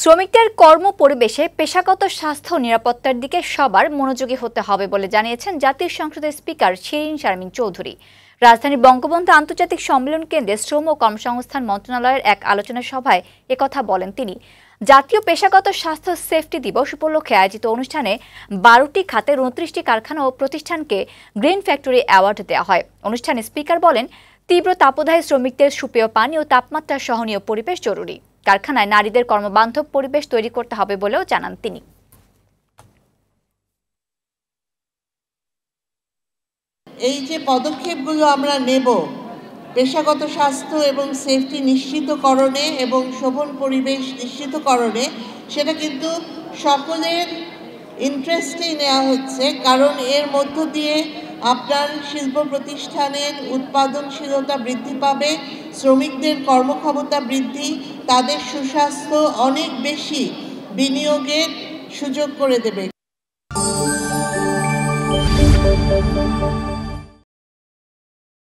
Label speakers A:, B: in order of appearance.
A: শ্রমিকদের কর্ম পরিবেশে পেশাগত স্বাস্থ্য ও নিরাপত্তার দিকে সবার মনোযোগী হতে হবে বলে জানিয়েছেন জাতীয় সংসদের স্পিকার শিরিন শারমিন চৌধুরী। রাজধানীর বঙ্গবন্ধু আন্তর্জাতিক সম্মেলন কেন্দ্রে শ্রম ও কর্মসংস্থান মন্ত্রণালয়ের এক আলোচনা সভায় একথা বলেন তিনি। জাতীয় পেশাগত স্বাস্থ্য সেফটি দিবস উপলক্ষে আয়োজিত অনুষ্ঠানে 12টি খাতের 29টি কারখানা ও প্রতিষ্ঠানকে গ্রিন ফ্যাক্টরি অ্যাওয়ার্ড দেওয়া হয়। অনুষ্ঠানে স্পিকার বলেন, তীব্র তাপদাহে শ্রমিকদের সুপেয় পানি ও তাপমাত্রা সহনীয় পরিবেশ জরুরি। কারখানায় নারীদের কর্মবান্ধব পরিবেশ তৈরি করতে হবে বলেও জানান তিনি।
B: এই যে পদক্ষেপগুলো আমরা নেব পেশাগত স্বাস্থ্য এবং সেফটি নিশ্চিতকরণে এবং শোভন পরিবেশ নিশ্চিতকরণে, সেটা কিন্তু সকলের ইন্টারেস্টেই নেওয়া হচ্ছে, কারণ এর মধ্য দিয়ে আপনার শিল্প প্রতিষ্ঠানের উৎপাদনশীলতা বৃদ্ধি পাবে, শ্রমিকদের কর্মক্ষমতা বৃদ্ধি, তাদের সুস্বাস্থ্য অনেক বেশি বিনিয়োগের সুযোগ করে দেবে।